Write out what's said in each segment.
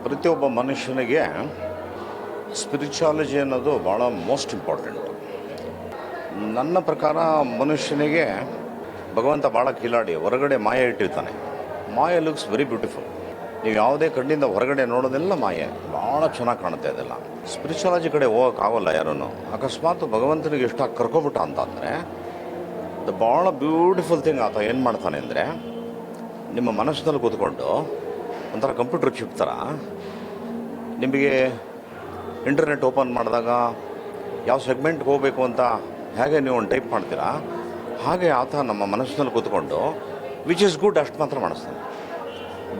ಪ್ರತಿಯೊಬ್ಬ ಮನುಷ್ಯನಿಗೆ ಸ್ಪಿರಿಚುವಾಲಜಿ ಅನ್ನೋದು ಭಾಳ ಮೋಸ್ಟ್ ಇಂಪಾರ್ಟೆಂಟು. ನನ್ನ ಪ್ರಕಾರ ಮನುಷ್ಯನಿಗೆ ಭಗವಂತ ಭಾಳ ಕಿಲಾಡಿ, ಹೊರಗಡೆ ಮಾಯೆ ಇಟ್ಟಿರ್ತಾನೆ. ಮಾಯೆ ಲುಕ್ಸ್ ವೆರಿ ಬ್ಯೂಟಿಫುಲ್. ನೀವು ಯಾವುದೇ ಕಣ್ಣಿಂದ ಹೊರಗಡೆ ನೋಡೋದೆಲ್ಲ ಮಾಯೆ, ಭಾಳ ಚೆನ್ನಾಗಿ ಕಾಣುತ್ತೆ ಅದೆಲ್ಲ. ಸ್ಪಿರಿಚುವಾಲಜಿ ಕಡೆ ಹೋಗೋಕ್ಕಾಗಲ್ಲ ಯಾರೂ. ಅಕಸ್ಮಾತ್ ಭಗವಂತನಿಗೆ ಇಷ್ಟಾಗಿ ಕರ್ಕೊಬಿಟ್ಟ ಅಂತಂದರೆ ಅದು ಭಾಳ ಬ್ಯೂಟಿಫುಲ್ ಥಿಂಗ್. ಆತ ಏನು ಮಾಡ್ತಾನೆ ಅಂದರೆ, ನಿಮ್ಮ ಮನಸ್ಸಿನಲ್ಲಿ ಕೂತ್ಕೊಂಡು ಒಂಥರ ಕಂಪ್ಯೂಟರ್ ಚಿಪ್ ಥರ ನಿಮಗೆ ಇಂಟರ್ನೆಟ್ ಓಪನ್ ಮಾಡಿದಾಗ ಯಾವ ಸೆಗ್ಮೆಂಟ್ಗೆ ಹೋಗಬೇಕು ಅಂತ ಹೇಗೆ ನೀವು ಒಂದು ಟೈಪ್ ಮಾಡ್ತೀರಾ, ಹಾಗೆ ಆತ ನಮ್ಮ ಮನಸ್ಸಿನಲ್ಲಿ ಕೂತ್ಕೊಂಡು ವಿಚ್ ಇಸ್ ಗುಡ್ ಅಷ್ಟು ಮಾತ್ರ ಮಾಡಿಸ್ತಾನೆ.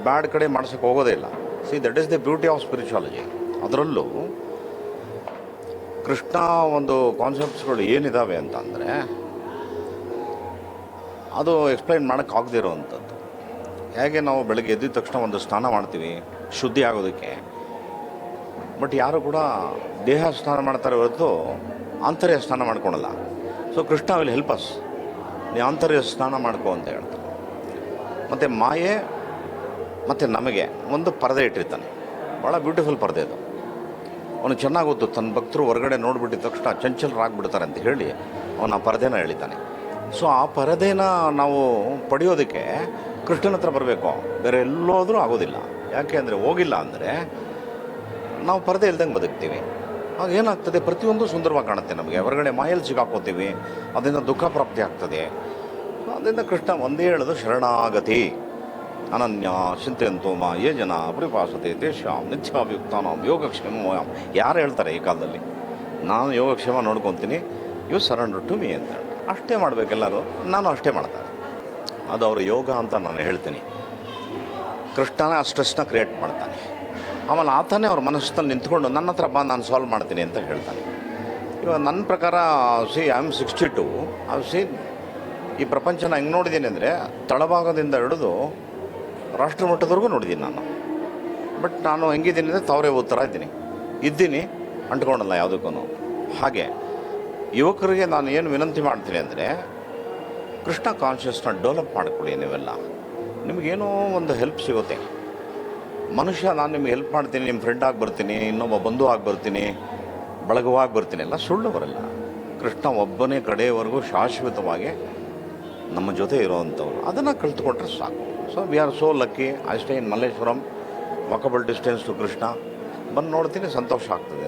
ಬ್ಯಾಡ್ ಕಡೆ ಮಾಡ್ಸೋಕ್ಕೆ ಹೋಗೋದೇ ಇಲ್ಲ. See, that is the beauty of spirituality. ಅದರಲ್ಲೂ ಕೃಷ್ಣ ಒಂದು ಕಾನ್ಸೆಪ್ಟ್ಸ್ಗಳು ಏನಿದ್ದಾವೆ ಅಂತ ಅಂದರೆ ಅದು ಎಕ್ಸ್ಪ್ಲೈನ್ ಮಾಡೋಕ್ಕಾಗದೇ ಇರೋವಂಥದ್ದು. ಹೇಗೆ ನಾವು ಬೆಳಗ್ಗೆ ಎದ್ದಿದ ತಕ್ಷಣ ಒಂದು ಸ್ನಾನ ಮಾಡ್ತೀವಿ ಶುದ್ಧಿ ಆಗೋದಕ್ಕೆ, ಬಟ್ ಯಾರು ಕೂಡ ದೇಹ ಸ್ನಾನ ಮಾಡ್ತಾರೆ ಹೊರತು ಆಂತರ್ಯ ಸ್ನಾನ ಮಾಡ್ಕೊಳಲ್ಲ. So Krishna will help us, ನೀವು ಆಂತರ್ಯ ಸ್ನಾನ ಮಾಡ್ಕೊ ಅಂತ ಹೇಳ್ತಾರೆ. ಮತ್ತು ಮಾಯೆ ಮತ್ತು ನಮಗೆ ಒಂದು ಪರದೆ ಇಟ್ಟಿರ್ತಾನೆ, ಭಾಳ ಬ್ಯೂಟಿಫುಲ್ ಪರದೆ ಅದು. ಅವನು ಚೆನ್ನಾಗಿ ಗೊತ್ತು, ತನ್ನ ಭಕ್ತರು ಹೊರಗಡೆ ನೋಡಿಬಿಟ್ಟಿದ ತಕ್ಷಣ ಚಂಚಲರಾಗ್ಬಿಡ್ತಾರೆ ಅಂತ ಹೇಳಿ ಅವನು ಆ ಪರದೆನ ಎಳಿತಾನೆ. ಸೊ ಆ ಪರದೆನ ನಾವು ಪಡೆಯೋದಕ್ಕೆ ಕೃಷ್ಣನ ಹತ್ರ ಬರಬೇಕು, ಬೇರೆ ಎಲ್ಲೋದ್ರೂ ಆಗೋದಿಲ್ಲ. ಯಾಕೆ ಅಂದರೆ, ಹೋಗಿಲ್ಲ ಅಂದರೆ ನಾವು ಪರದೆ ಇಲ್ದಂಗೆ ಬದುಕ್ತೀವಿ. ಆಗ ಏನಾಗ್ತದೆ, ಪ್ರತಿಯೊಂದು ಸುಂದರವಾಗಿ ಕಾಣುತ್ತೆ ನಮಗೆ. ಹೊರಗಡೆ ಮಾಯಲ್ಲಿ ಸಿಗಾಕೋತೀವಿ, ಅದರಿಂದ ದುಃಖ ಪ್ರಾಪ್ತಿ ಆಗ್ತದೆ. ಅದರಿಂದ ಕೃಷ್ಣ ಒಂದೇ ಹೇಳೋದು, ಶರಣಾಗತಿ ಅನನ್ಯ ಚಿಂತೆಯಂತೋಮ ಯೇ ಜನ ಪರಿಪಾಸತೆ ತೇಷಾಂ ನಿತ್ಯಾಭಿಯುಕ್ತಾನಾಂ ಯೋಗಕ್ಷೇಮ. ಯಾರು ಹೇಳ್ತಾರೆ ಈ ಕಾಲದಲ್ಲಿ, ನಾನು ಯೋಗಕ್ಷೇಮ ನೋಡ್ಕೊತೀನಿ, ಯು ಸರೆಂಡರ್ ಟು ಮೀ ಅಂತ ಹೇಳಿ ಅಷ್ಟೇ ಮಾಡಬೇಕೆಲ್ಲರೂ. ನಾನು ಅಷ್ಟೇ ಮಾಡ್ತಾರೆ, ಅದು ಅವರ ಯೋಗ ಅಂತ ನಾನು ಹೇಳ್ತೀನಿ. ಕೃಷ್ಣನೇ ಆ ಸ್ಟ್ರೆಸ್ನ ಕ್ರಿಯೇಟ್ ಮಾಡ್ತಾನೆ. ಆಮೇಲೆ ಆತನೇ ಅವ್ರ ಮನಸ್ಸಿನಲ್ಲಿ ನಿಂತ್ಕೊಂಡು ನನ್ನ ಹತ್ರ ಬಾ, ನಾನು ಸಾಲ್ವ್ ಮಾಡ್ತೀನಿ ಅಂತ ಹೇಳ್ತಾನೆ. ಇವಾಗ ನನ್ನ ಪ್ರಕಾರ ಸಿ ಐ ಆಮ್ 62. ಸಿ, ಈ ಪ್ರಪಂಚನ ಹೆಂಗೆ ನೋಡಿದ್ದೀನಿ ಅಂದರೆ, ತಳಭಾಗದಿಂದ ಹಿಡಿದು ರಾಷ್ಟ್ರ ಮಟ್ಟದವರೆಗೂ ನೋಡಿದ್ದೀನಿ ನಾನು. ಬಟ್ ನಾನು ಹೆಂಗಿದ್ದೀನಿ ಅಂದರೆ ತಾವರೇ ಉತ್ತರ ಇದ್ದೀನಿ, ಅಂಟ್ಕೊಂಡಲ್ಲ ಯಾವುದಕ್ಕೂ. ಹಾಗೆ ಯುವಕರಿಗೆ ನಾನು ಏನು ವಿನಂತಿ ಮಾಡ್ತೀನಿ ಅಂದರೆ, ಕೃಷ್ಣ ಕಾನ್ಷಿಯಸ್ನ ಡೆವಲಪ್ ಮಾಡಿಕೊಳ್ಳಿ. ನೀವೆಲ್ಲ ನಿಮಗೇನೋ ಒಂದು ಹೆಲ್ಪ್ ಸಿಗುತ್ತೆ. ಮನುಷ್ಯ ನಾನು ನಿಮ್ಗೆ ಹೆಲ್ಪ್ ಮಾಡ್ತೀನಿ, ನಿಮ್ಮ ಫ್ರೆಂಡ್ ಆಗಿ ಬರ್ತೀನಿ, ಇನ್ನೊಬ್ಬ ಬಂಧು ಆಗಿ ಬರ್ತೀನಿ, ಬಳಗವಾಗಿ ಬರ್ತೀನಿ, ಎಲ್ಲ ಸುಳ್ಳು ಬರಲ್ಲ. ಕೃಷ್ಣ ಒಬ್ಬನೇ ಕಡೆಯವರೆಗೂ ಶಾಶ್ವತವಾಗಿ ನಮ್ಮ ಜೊತೆ ಇರೋವಂಥವ್ರು. ಅದನ್ನು ಕಲ್ತ್ಕೊಂಡ್ರೆ ಸಾಕು. So we are so lucky. I stay in Malleshwaram, walkable distance to Krishna. ಬಂದು ನೋಡ್ತೀನಿ, ಸಂತೋಷ ಆಗ್ತದೆ.